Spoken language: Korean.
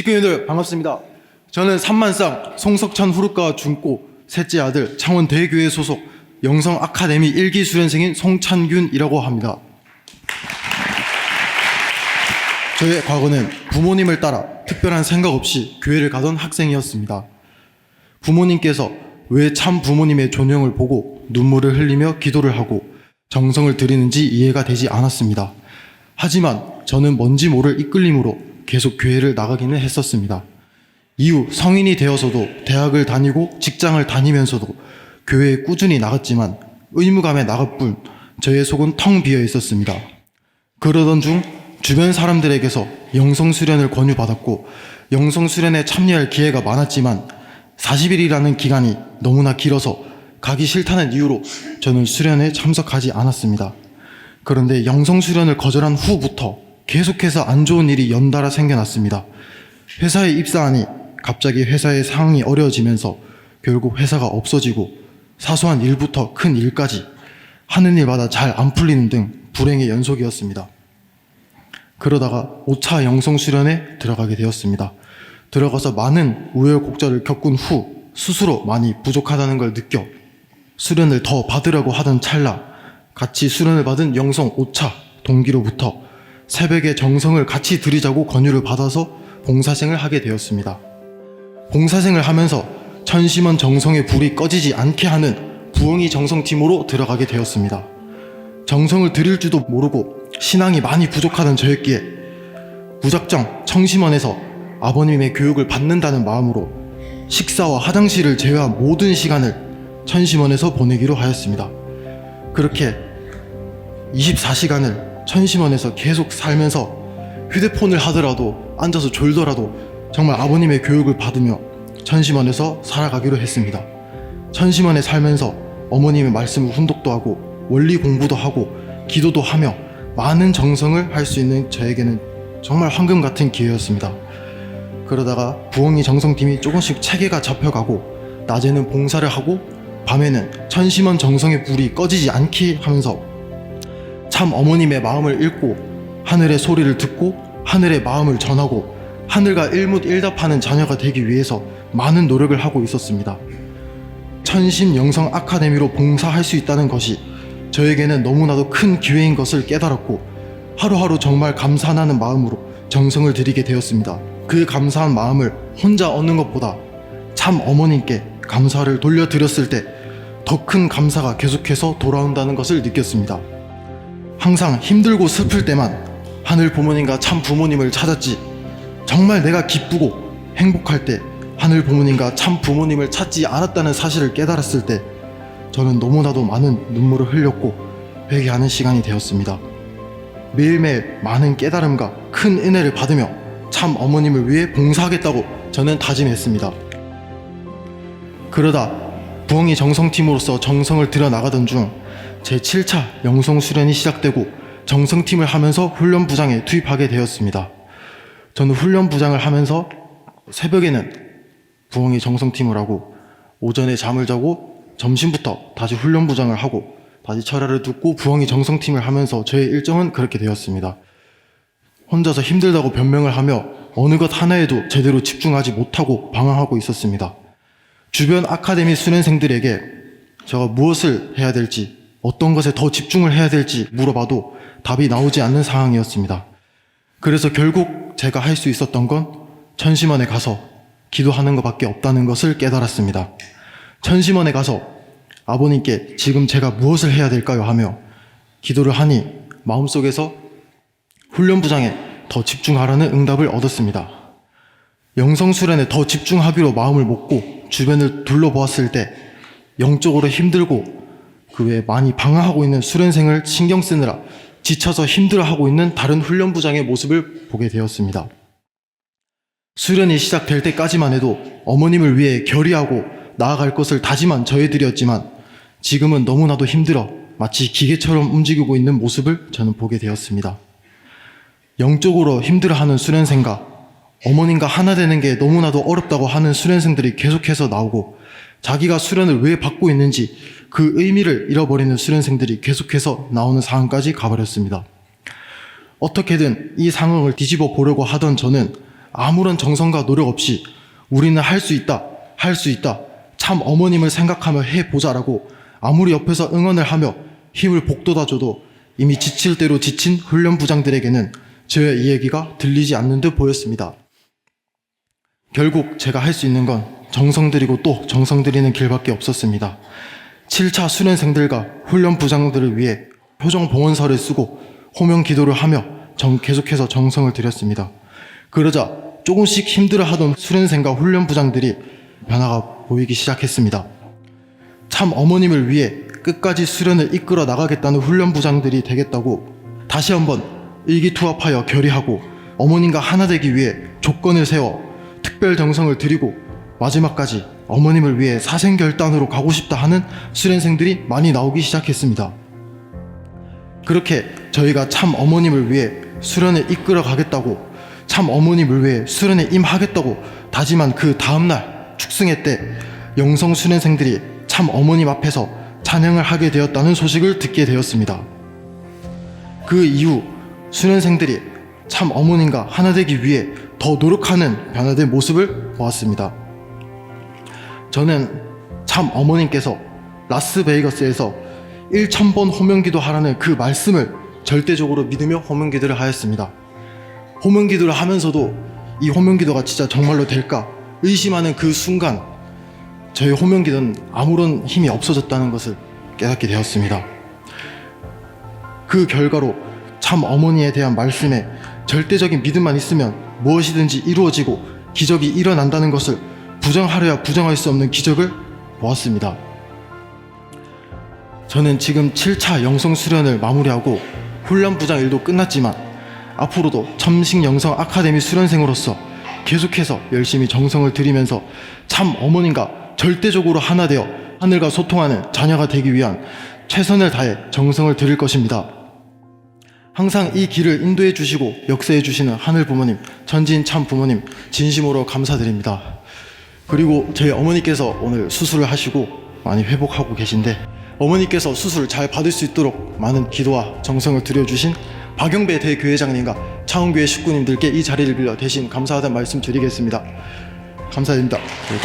식구님들 반갑습니다. 저는 삼만쌍 송석천 후르카 중고 셋째 아들 창원대교회 소속 영성 아카데미 1기 수련생인 송찬균이라고 합니다. 저의 과거는 부모님을 따라 특별한 생각 없이 교회를 가던 학생이었습니다. 부모님께서 왜 참 부모님의 존영을 보고 눈물을 흘리며 기도를 하고 정성을 들이는지 이해가 되지 않았습니다. 하지만 저는 뭔지 모를 이끌림으로 계속 교회를 나가기는 했었습니다. 이후 성인이 되어서도 대학을 다니고 직장을 다니면서도 교회에 꾸준히 나갔지만 의무감에 나갈 뿐 저의 속은 텅 비어 있었습니다. 그러던 중 주변 사람들에게서 영성수련을 권유받았고 영성수련에 참여할 기회가 많았지만 40일이라는 기간이 너무나 길어서 가기 싫다는 이유로 저는 수련에 참석하지 않았습니다. 그런데 영성수련을 거절한 후부터 계속해서 안 좋은 일이 연달아 생겨났습니다. 회사에 입사하니 갑자기 회사의 상황이 어려워지면서 결국 회사가 없어지고 사소한 일부터 큰 일까지 하는 일마다 잘 안 풀리는 등 불행의 연속이었습니다. 그러다가 5차 영성수련에 들어가게 되었습니다. 들어가서 많은 우여곡절을 겪은 후 스스로 많이 부족하다는 걸 느껴 수련을 더 받으려고 하던 찰나 같이 수련을 받은 영성 5차 동기로부터 새벽에 정성을 같이 들이자고 권유를 받아서 봉사생을 하게 되었습니다. 봉사생을 하면서 천심원 정성의 불이 꺼지지 않게 하는 부엉이 정성팀으로 들어가게 되었습니다. 정성을 들일 줄도 모르고 신앙이 많이 부족하던 저였기에 무작정 청심원에서 아버님의 교육을 받는다는 마음으로 식사와 화장실을 제외한 모든 시간을 천심원에서 보내기로 하였습니다. 그렇게 24시간을 천심원에서 계속 살면서 휴대폰을 하더라도 앉아서 졸더라도 정말 아버님의 교육을 받으며 천심원에서 살아가기로 했습니다. 천심원에 살면서 어머님의 말씀을 훈독도 하고 원리 공부도 하고 기도도 하며 많은 정성을 할 수 있는 저에게는 정말 황금 같은 기회였습니다. 그러다가 부엉이 정성팀이 조금씩 체계가 잡혀가고 낮에는 봉사를 하고 밤에는 천심원 정성의 불이 꺼지지 않게 하면서 참 어머님의 마음을 읽고 하늘의 소리를 듣고 하늘의 마음을 전하고 하늘과 일묻일답하는 자녀가 되기 위해서 많은 노력을 하고 있었습니다. 천심 영성 아카데미로 봉사할 수 있다는 것이 저에게는 너무나도 큰 기회인 것을 깨달았고 하루하루 정말 감사하는 마음으로 정성을 들이게 되었습니다. 그 감사한 마음을 혼자 얻는 것보다 참 어머님께 감사를 돌려드렸을 때 더 큰 감사가 계속해서 돌아온다는 것을 느꼈습니다. 항상 힘들고 슬플 때만 하늘 부모님과 참 부모님을 찾았지 정말 내가 기쁘고 행복할 때 하늘 부모님과 참 부모님을 찾지 않았다는 사실을 깨달았을 때 저는 너무나도 많은 눈물을 흘렸고 회개하는 시간이 되었습니다. 매일매일 많은 깨달음과 큰 은혜를 받으며 참 어머님을 위해 봉사하겠다고 저는 다짐했습니다. 그러다 부엉이 정성팀으로서 정성을 들여나가던 중 제7차 영성수련이 시작되고 정성팀을 하면서 훈련부장에 투입하게 되었습니다. 저는 훈련부장을 하면서 새벽에는 부엉이 정성팀을 하고 오전에 잠을 자고 점심부터 다시 훈련부장을 하고 다시 철야를 듣고 부엉이 정성팀을 하면서 저의 일정은 그렇게 되었습니다. 혼자서 힘들다고 변명을 하며 어느 것 하나에도 제대로 집중하지 못하고 방황하고 있었습니다. 주변 아카데미 수련생들에게 제가 무엇을 해야 될지 어떤 것에 더 집중을 해야 될지 물어봐도 답이 나오지 않는 상황이었습니다. 그래서 결국 제가 할 수 있었던 건 천심원에 가서 기도하는 것밖에 없다는 것을 깨달았습니다. 천심원에 가서 아버님께 지금 제가 무엇을 해야 될까요? 하며 기도를 하니 마음속에서 훈련부장에 더 집중하라는 응답을 얻었습니다. 영성수련에 더 집중하기로 마음을 먹고 주변을 둘러보았을 때 영적으로 힘들고 그 외에 많이 방황하고 있는 수련생을 신경 쓰느라 지쳐서 힘들어하고 있는 다른 훈련부장의 모습을 보게 되었습니다. 수련이 시작될 때까지만 해도 어머님을 위해 결의하고 나아갈 것을 다짐한 저희들이었지만 지금은 너무나도 힘들어 마치 기계처럼 움직이고 있는 모습을 저는 보게 되었습니다. 영적으로 힘들어하는 수련생과 어머님과 하나 되는 게 너무나도 어렵다고 하는 수련생들이 계속해서 나오고 자기가 수련을 왜 받고 있는지 그 의미를 잃어버리는 수련생들이 계속해서 나오는 상황까지 가버렸습니다. 어떻게든 이 상황을 뒤집어 보려고 하던 저는 아무런 정성과 노력 없이 우리는 할 수 있다, 할 수 있다, 참 어머님을 생각하며 해보자라고 아무리 옆에서 응원을 하며 힘을 북돋아줘도 이미 지칠 대로 지친 훈련부장들에게는 저의 이야기가 들리지 않는 듯 보였습니다. 결국 제가 할 수 있는 건 정성 들이고 또 정성 들이는 길밖에 없었습니다. 7차 수련생들과 훈련부장들을 위해 표정봉헌서를 쓰고 호명 기도를 하며 계속해서 정성을 들였습니다. 그러자 조금씩 힘들어하던 수련생과 훈련부장들이 변화가 보이기 시작했습니다. 참 어머님을 위해 끝까지 수련을 이끌어 나가겠다는 훈련부장들이 되겠다고 다시 한번 일기투합하여 결의하고 어머님과 하나 되기 위해 조건을 세워 특별 정성을 들이고 마지막까지 어머님을 위해 사생결단으로 가고 싶다 하는 수련생들이 많이 나오기 시작했습니다. 그렇게 저희가 참 어머님을 위해 수련을 이끌어 가겠다고 참 어머님을 위해 수련에 임하겠다고 다짐한 그 다음날 축승회 때 영성 수련생들이 참 어머님 앞에서 찬양을 하게 되었다는 소식을 듣게 되었습니다. 그 이후 수련생들이 참 어머님과 하나 되기 위해 더 노력하는 변화된 모습을 보았습니다. 저는 참 어머님께서 라스베이거스에서 1000번 호명기도 하라는 그 말씀을 절대적으로 믿으며 호명기도를 하였습니다. 호명기도를 하면서도 이 호명기도가 진짜 정말로 될까 의심하는 그 순간 저희 호명기도는 아무런 힘이 없어졌다는 것을 깨닫게 되었습니다. 그 결과로 참 어머니에 대한 말씀에 절대적인 믿음만 있으면 무엇이든지 이루어지고 기적이 일어난다는 것을 부정하려야 부정할 수 없는 기적을 보았습니다. 저는 지금 7차 영성 수련을 마무리하고 훈련부장 일도 끝났지만 앞으로도 첨식 영성 아카데미 수련생으로서 계속해서 열심히 정성을 들이면서 참 어머님과 절대적으로 하나 되어 하늘과 소통하는 자녀가 되기 위한 최선을 다해 정성을 들일 것입니다. 항상 이 길을 인도해 주시고 역사해 주시는 하늘 부모님, 전지인 참 부모님 진심으로 감사드립니다. 그리고 저희 어머니께서 오늘 수술을 하시고 많이 회복하고 계신데 어머니께서 수술 잘 받을 수 있도록 많은 기도와 정성을 들여주신 박영배 대교회장님과 창원교회 식구님들께 이 자리를 빌려 대신 감사하다는 말씀 드리겠습니다. 감사드립니다. 그리고